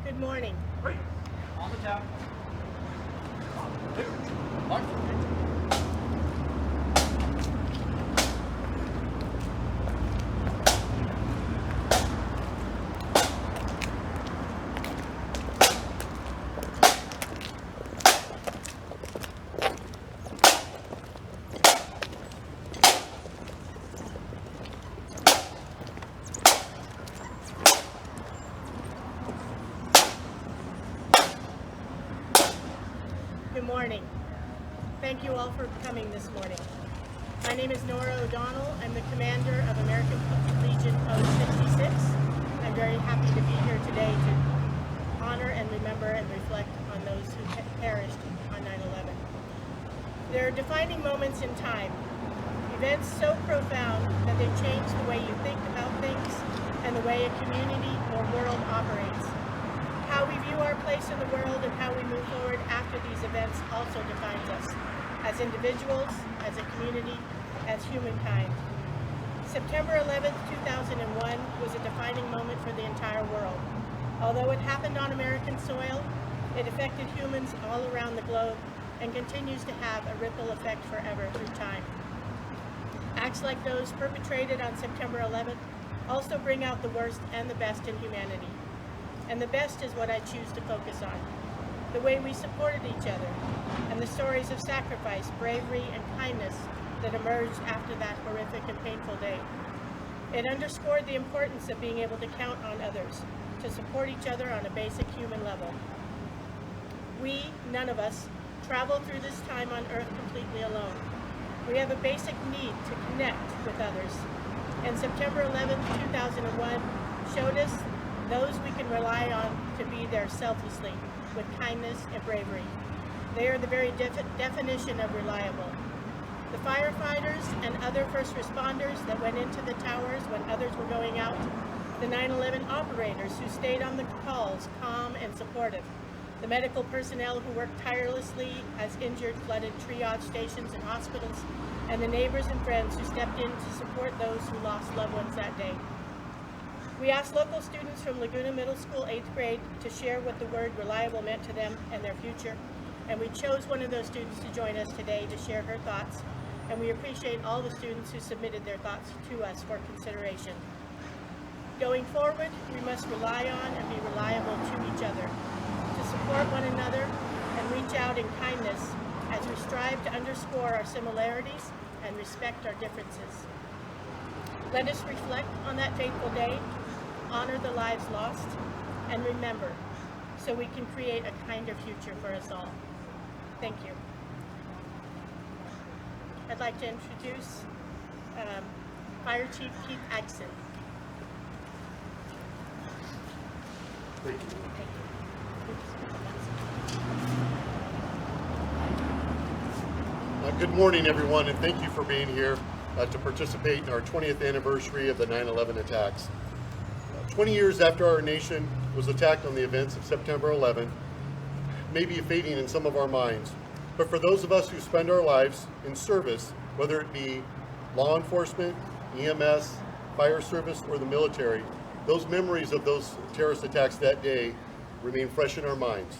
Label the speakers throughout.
Speaker 1: Good morning.
Speaker 2: Great. On the tap. Clear. Mark.
Speaker 1: Good morning. Thank you all for coming this morning. My name is Nora O'Donnell. I'm the commander of American Legion Post 66. I'm very happy to be here today to honor and remember and reflect on those who perished on 9/11. There are defining moments in time, events so profound that they change the way you think about things and the way a community or world operates. How we view our place in the world and how we move forward after these events also defines us as individuals, as a community, as humankind. September 11th, 2001 was a defining moment for the entire world. Although it happened on American soil, it affected humans all around the globe and continues to have a ripple effect forever through time. Acts like those perpetrated on September 11th also bring out the worst and the best in humanity. And the best is what I choose to focus on. The way we supported each other, and the stories of sacrifice, bravery, and kindness that emerged after that horrific and painful day. It underscored the importance of being able to count on others, to support each other on a basic human level. We, none of us, travel through this time on Earth completely alone. We have a basic need to connect with others. And September 11th, 2001 showed us those we can rely on to be there selflessly, with kindness and bravery. They are the very definition of reliable. The firefighters and other first responders that went into the towers when others were going out, the 9/11 operators who stayed on the calls calm and supportive, the medical personnel who worked tirelessly as injured flooded triage stations and hospitals, and the neighbors and friends who stepped in to support those who lost loved ones that day. We asked local students from Laguna Middle School 8th grade to share what the word reliable meant to them and their future, and we chose one of those students to join us today to share her thoughts, and we appreciate all the students who submitted their thoughts to us for consideration. Going forward, we must rely on and be reliable to each other, to support one another and reach out in kindness as we strive to underscore our similarities and respect our differences. Let us reflect on that fateful day, honor the lives lost, and remember, so we can create a kinder future for us all. Thank you. I'd like to introduce Fire Chief Keith Agson.
Speaker 3: Thank you. Good morning, everyone, and thank you for being here to participate in our 20th anniversary of the 9/11 attacks. 20 years after our nation was attacked on the events of September 11th, may be fading in some of our minds. But for those of us who spend our lives in service, whether it be law enforcement, EMS, fire service, or the military, those memories of those terrorist attacks that day remain fresh in our minds.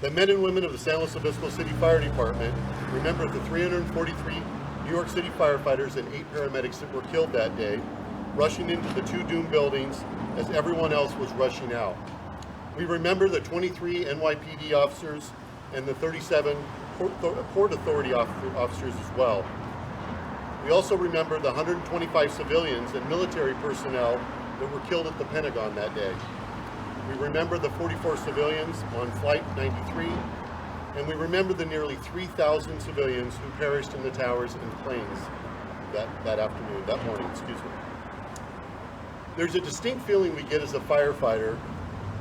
Speaker 3: The men and women of the San Luis Obispo City Fire Department remember the 343 New York City firefighters and 8 paramedics that were killed that day, rushing into the 2 doomed buildings as everyone else was rushing out. We remember the 23 NYPD officers and the 37 Port Authority officers as well. We also remember the 125 civilians and military personnel that were killed at the Pentagon that day. We remember the 44 civilians on Flight 93, and we remember the nearly 3,000 civilians who perished in the towers and planes that morning. There's a distinct feeling we get as a firefighter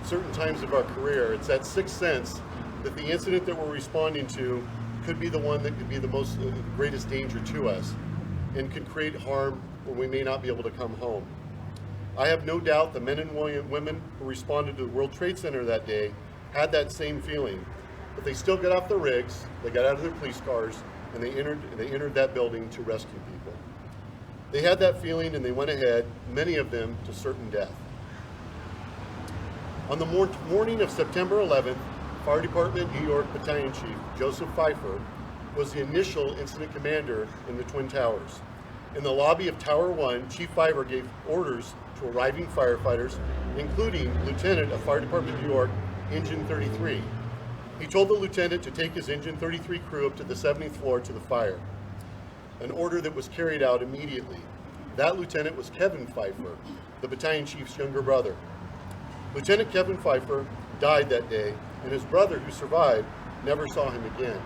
Speaker 3: certain times of our career. It's that sixth sense that the incident that we're responding to could be the one that could be the greatest danger to us and could create harm where we may not be able to come home. I have no doubt the men and women who responded to the World Trade Center that day had that same feeling, but they still got off their rigs, they got out of their police cars, and they entered that building to rescue people. They had that feeling and they went ahead, many of them to certain death. On the morning of September 11th, Fire Department New York Battalion Chief Joseph Pfeiffer was the initial incident commander in the Twin Towers. In the lobby of Tower 1, Chief Pfeiffer gave orders to arriving firefighters, including Lieutenant of Fire Department New York, Engine 33. He told the lieutenant to take his Engine 33 crew up to the 70th floor to the fire, an order that was carried out immediately. That lieutenant was Kevin Pfeiffer, the battalion chief's younger brother. Lieutenant Kevin Pfeiffer died that day, and his brother, who survived, never saw him again.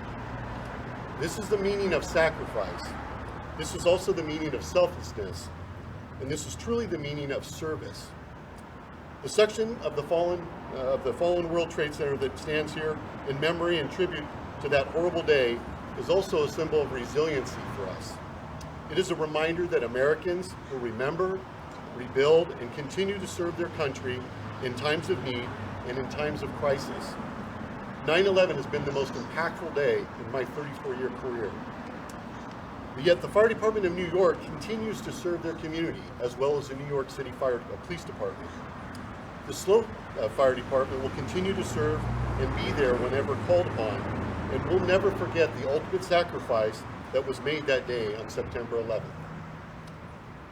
Speaker 3: This is the meaning of sacrifice. This is also the meaning of selflessness, and this is truly the meaning of service. The section of the fallen World Trade Center that stands here in memory and tribute to that horrible day is also a symbol of resiliency for us. It is a reminder that Americans will remember, rebuild, and continue to serve their country in times of need and in times of crisis. 9/11 has been the most impactful day in my 34-year career. Yet the Fire Department of New York continues to serve their community, as well as the New York City Police Department. The Slope Fire Department will continue to serve and be there whenever called upon, and we'll never forget the ultimate sacrifice that was made that day on September 11th.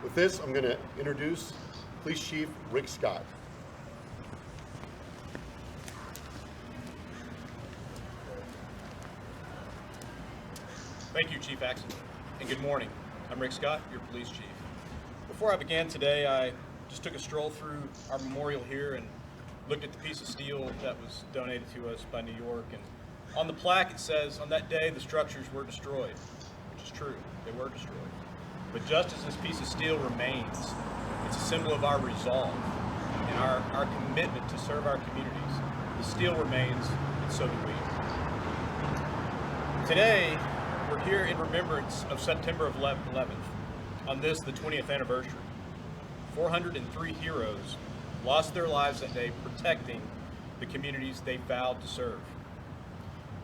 Speaker 3: With this, I'm going to introduce Police Chief Rick Scott.
Speaker 2: Thank you, Chief Axon, and good morning. I'm Rick Scott, your police chief. Before I began today, I just took a stroll through our memorial here and looked at the piece of steel that was donated to us by New York. And on the plaque it says, on that day the structures were destroyed, which is true, they were destroyed. But just as this piece of steel remains, it's a symbol of our resolve and our commitment to serve our communities. The steel remains, and so do we. Today, we're here in remembrance of September 11th, on this, the 20th anniversary. 403 heroes lost their lives that day protecting the communities they vowed to serve.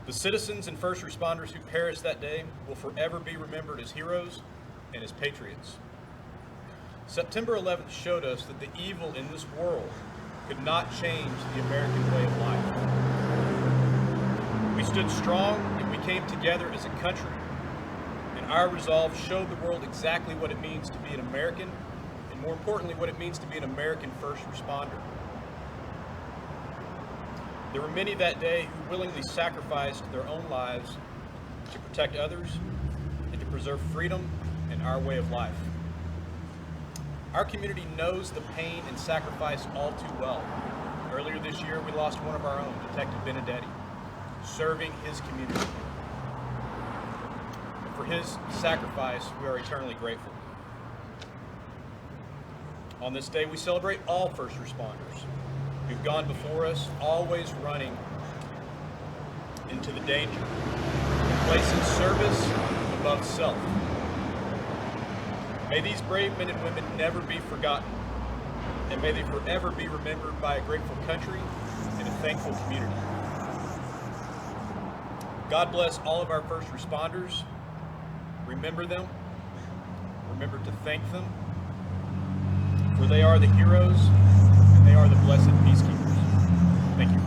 Speaker 2: The citizens and first responders who perished that day will forever be remembered as heroes and as patriots. September 11th showed us that the evil in this world could not change the American way of life. We stood strong and we came together as a country, and our resolve showed the world exactly what it means to be an American, and more importantly, what it means to be an American first responder. There were many that day who willingly sacrificed their own lives to protect others and to preserve freedom and our way of life. Our community knows the pain and sacrifice all too well. Earlier this year, we lost one of our own, Detective Benedetti, serving his community. And for his sacrifice, we are eternally grateful. On this day, we celebrate all first responders who've gone before us, always running into the danger, placing service above self. May these brave men and women never be forgotten, and may they forever be remembered by a grateful country and a thankful community. God bless all of our first responders. Remember them. Remember to thank them, for they are the heroes and they are the blessed peacekeepers. Thank you.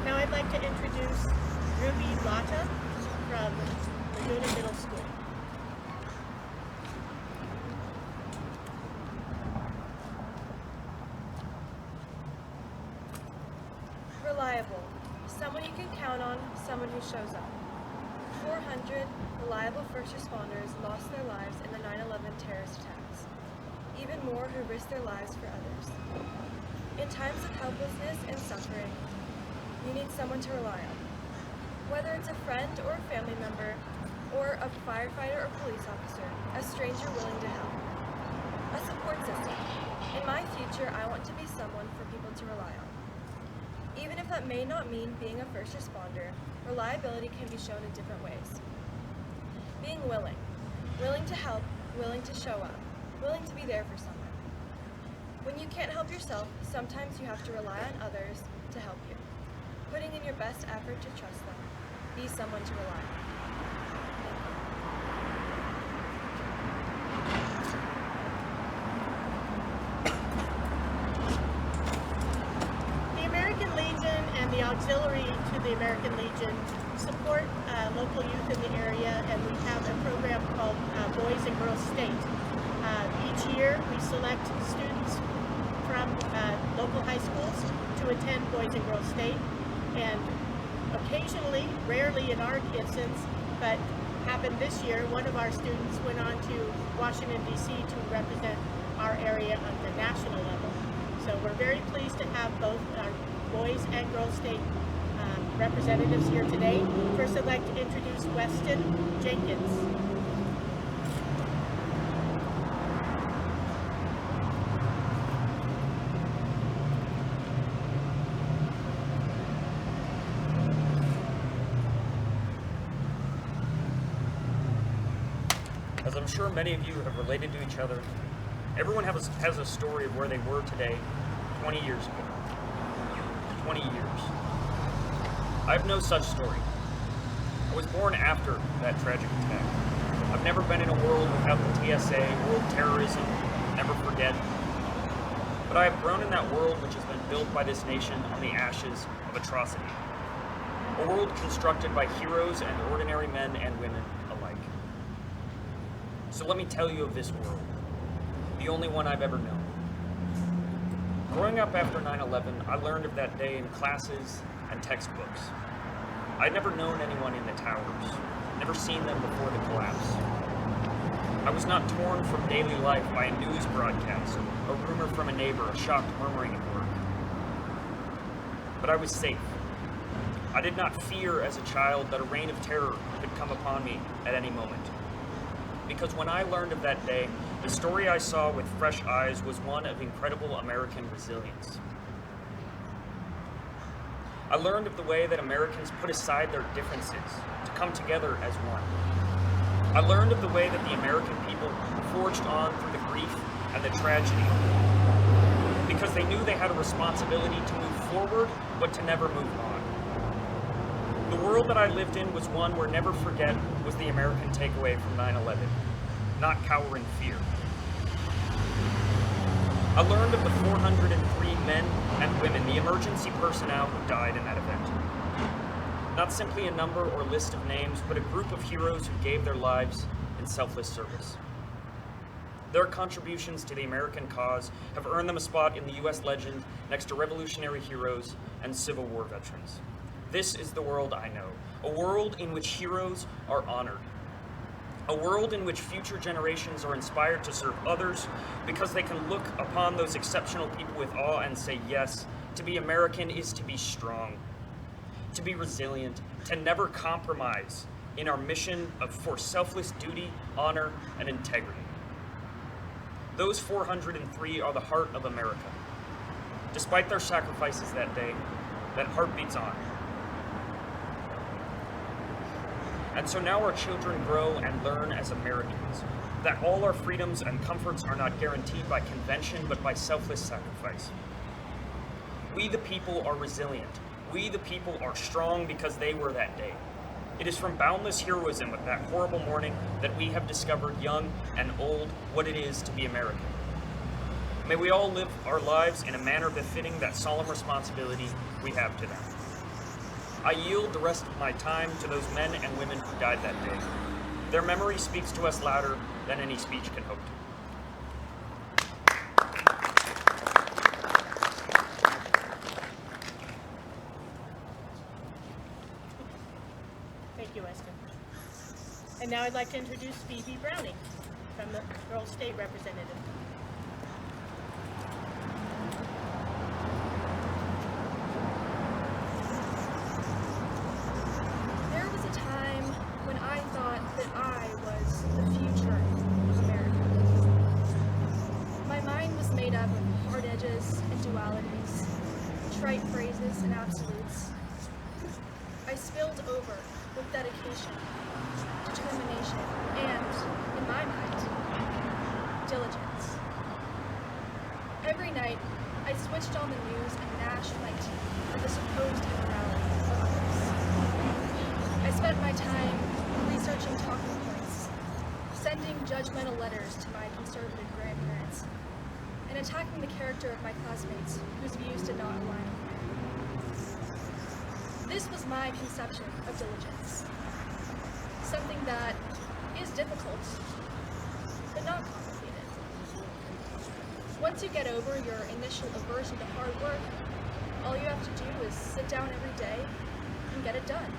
Speaker 1: Now I'd like to introduce Ruby Lata from Laguna Middle School.
Speaker 4: Reliable. Someone you can count on, someone who shows up. 400 reliable first responders lost their lives in the 9/11 terrorist attacks. Even more who risked their lives for others. In times of helplessness and suffering, you need someone to rely on. Whether it's a friend or a family member, or a firefighter or police officer, a stranger willing to help. A support system. In my future, I want to be someone for people to rely on. Even if that may not mean being a first responder, reliability can be shown in different ways. Being willing. Willing to help, willing to show up, willing to be there for someone. When you can't help yourself, sometimes you have to rely on others to help you. putting in your best effort to trust them. Be someone to rely on.
Speaker 1: The American Legion and the auxiliary to the American Legion support local youth in the area, and we have a program called Boys and Girls State. Each year we select students from local high schools to attend Boys and Girls State, and occasionally, rarely in our instance, but happened this year, one of our students went on to Washington, D.C. to represent our area on the national level. So we're very pleased to have both our Boys and Girls State representatives here today. First, I'd like to introduce Weston Jenkins.
Speaker 5: As I'm sure many of you have related to each other, everyone has a story of where they were today 20 years ago. 20 years. I have no such story. I was born after that tragic attack. I've never been in a world without the TSA, world terrorism, never forget. But I have grown in that world which has been built by this nation on the ashes of atrocity. A world constructed by heroes and ordinary men and women alike. So let me tell you of this world, the only one I've ever known. Growing up after 9/11, I learned of that day in classes and textbooks. I'd never known anyone in the towers, never seen them before the collapse. I was not torn from daily life by a news broadcast, a rumor from a neighbor, a shocked murmuring at work. But I was safe. I did not fear as a child that a reign of terror could come upon me at any moment. Because when I learned of that day, the story I saw with fresh eyes was one of incredible American resilience. I learned of the way that Americans put aside their differences to come together as one. I learned of the way that the American people forged on through the grief and the tragedy, because they knew they had a responsibility to move forward, but to never move on. The world that I lived in was one where never forget was the American takeaway from 9/11, not cower in fear. I learned of the 403 men and women, the emergency personnel who died in that event. Not simply a number or list of names, but a group of heroes who gave their lives in selfless service. Their contributions to the American cause have earned them a spot in the U.S. legend next to revolutionary heroes and Civil War veterans. This is the world I know, a world in which heroes are honored. A world in which future generations are inspired to serve others because they can look upon those exceptional people with awe and say, yes, to be American is to be strong, to be resilient, to never compromise in our mission for selfless duty, honor, and integrity. Those 403 are the heart of America. Despite their sacrifices that day, that heart beats on. And so now our children grow and learn as Americans that all our freedoms and comforts are not guaranteed by convention, but by selfless sacrifice. We the people are resilient. We the people are strong because they were that day. It is from boundless heroism of that horrible morning that we have discovered, young and old, what it is to be American. May we all live our lives in a manner befitting that solemn responsibility we have to them. I yield the rest of my time to those men and women who died that day. Their memory speaks to us louder than any speech can hope to.
Speaker 1: Thank you, Weston. And now I'd like to introduce Phoebe Browning from the Girls State Representative.
Speaker 4: There was a time when I thought that I was the future of America. My mind was made up of hard edges and dualities, trite phrases and absolutes. I spilled over with dedication, determination, and, in my mind, diligence. Every night, I switched on the news and gnashed my teeth at the supposed immorality judgmental letters to my conservative grandparents, and attacking the character of my classmates whose views did not align with mine. This was my conception of diligence, something that is difficult, but not complicated. Once you get over your initial aversion to hard work, all you have to do is sit down every day and get it done.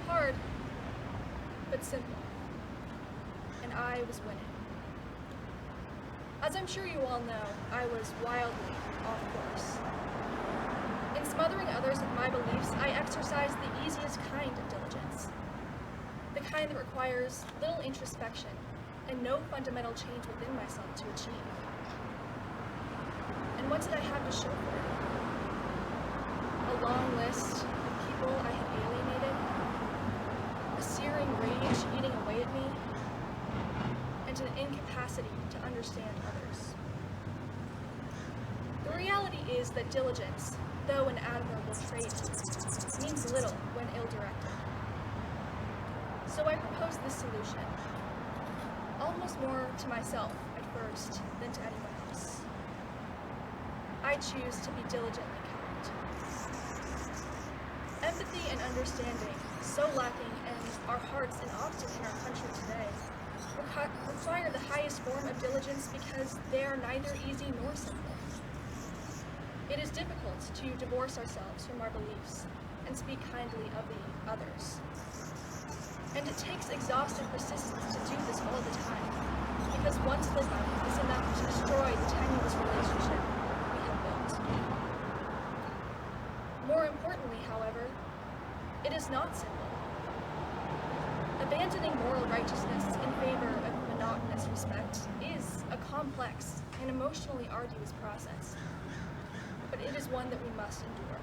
Speaker 4: Hard, but simple. And I was winning. As I'm sure you all know, I was wildly off course. In smothering others with my beliefs, I exercised the easiest kind of diligence. The kind that requires little introspection and no fundamental change within myself to achieve. And what did I have to show for it? A long list of people I had alienated, a searing rage eating away at me, and an incapacity to understand others. The reality is that diligence, though an admirable trait, means little when ill-directed. So I proposed this solution, almost more to myself at first than to anyone else. I choose to be diligently kind. Empathy and understanding, so lacking in our hearts and often in our country today, require the highest form of diligence because they are neither easy nor simple. It is difficult to divorce ourselves from our beliefs and speak kindly of the others. And it takes exhaustive persistence to do this all the time, because one slip up is enough to destroy the tenuous relationship we have built. More importantly, however, it is not simple. Abandoning moral righteousness in favor of monotonous respect is a complex and emotionally arduous process, but it is one that we must endure.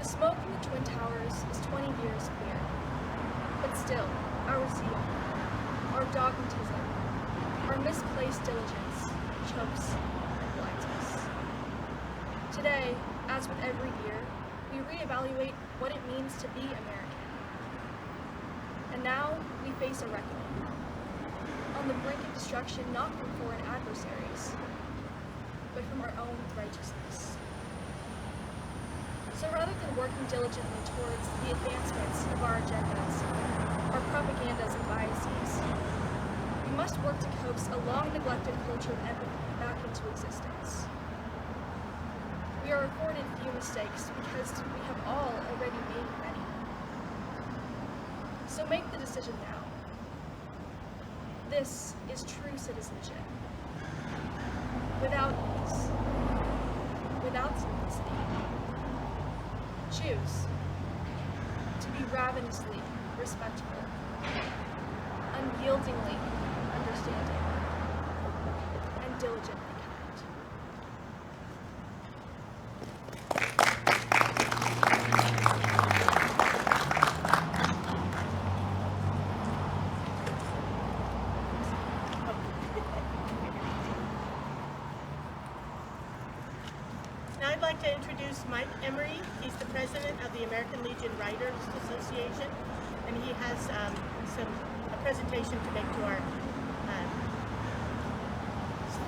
Speaker 4: The smoke from the Twin Towers is 20 years clear, but still, our zeal, our dogmatism, our misplaced diligence chokes and blinds us. Today, as with every year, we reevaluate what it means to be American. And now we face a reckoning, on the brink of destruction not from foreign adversaries, but from our own righteousness. So rather than working diligently towards the advancements of our agendas, our propagandas and biases, we must work to coax a long-neglected culture of empathy back into existence. We are afforded few mistakes because we have all already made many. So make the decision now. This is true citizenship. Without ease, without simplicity. Choose to be ravenously respectful, unyieldingly understanding, and diligently kind.
Speaker 1: Now I'd like to introduce Mike Emery. He's the president of the American Legion Writers Association, and he has a presentation to make to our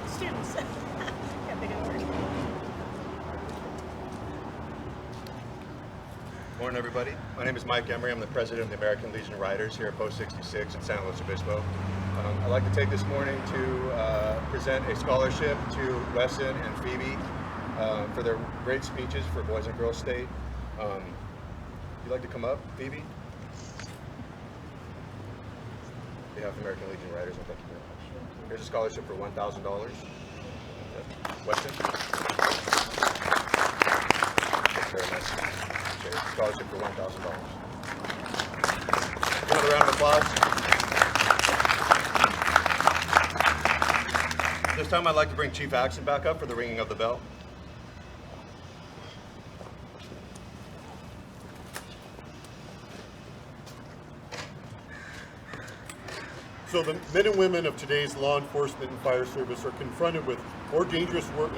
Speaker 1: students. Can't think of the word.
Speaker 3: Morning, everybody. My name is Mike Emery. I'm the president of the American Legion Writers here at Post 66 in San Luis Obispo. I'd like to take this morning to present a scholarship to Wesson and Phoebe for their great speeches for Boys and Girls State. You'd like to come up, Phoebe? On behalf of American Legion Writers, thank you very much. Here's a scholarship for $1,000. Weston? Thank you very much. Okay, scholarship for $1,000. Another round of applause. This time I'd like to bring Chief Axon back up for the ringing of the bell. So the men and women of today's law enforcement and fire service are confronted with more dangerous work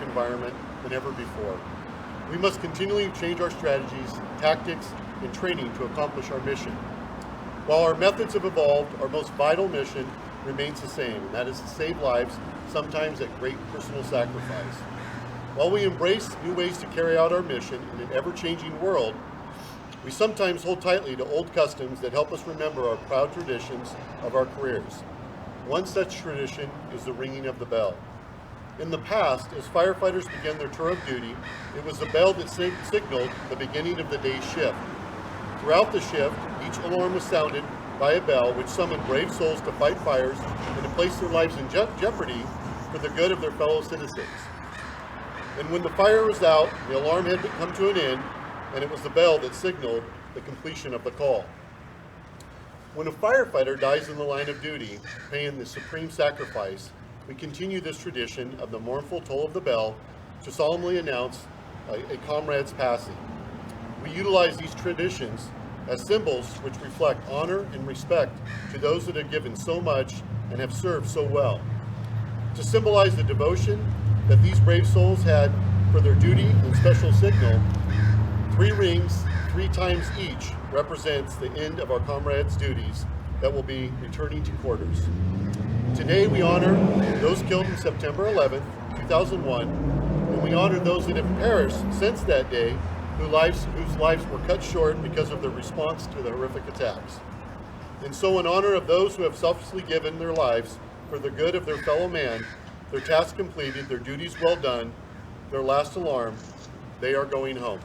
Speaker 3: environment than ever before. We must continually change our strategies, tactics, and training to accomplish our mission. While our methods have evolved, our most vital mission remains the same, and that is to save lives, sometimes at great personal sacrifice. While we embrace new ways to carry out our mission in an ever-changing world, we sometimes hold tightly to old customs that help us remember our proud traditions of our careers. One such tradition is the ringing of the bell. In the past, as firefighters began their tour of duty, it was the bell that signaled the beginning of the day's shift. Throughout the shift, each alarm was sounded by a bell which summoned brave souls to fight fires and to place their lives in jeopardy for the good of their fellow citizens. And when the fire was out, the alarm had come to an end, and it was the bell that signaled the completion of the call. When a firefighter dies in the line of duty, paying the supreme sacrifice, we continue this tradition of the mournful toll of the bell to solemnly announce a comrade's passing. We utilize these traditions as symbols which reflect honor and respect to those that have given so much and have served so well. To symbolize the devotion that these brave souls had for their duty and special signal, 3 rings, 3 times each, represents the end of our comrades' duties that will be returning to quarters. Today we honor those killed in September 11th, 2001, and we honor those that have perished since that day, whose lives were cut short because of their response to the horrific attacks. And so in honor of those who have selflessly given their lives for the good of their fellow man, their task completed, their duties well done, their last alarm, they are going home.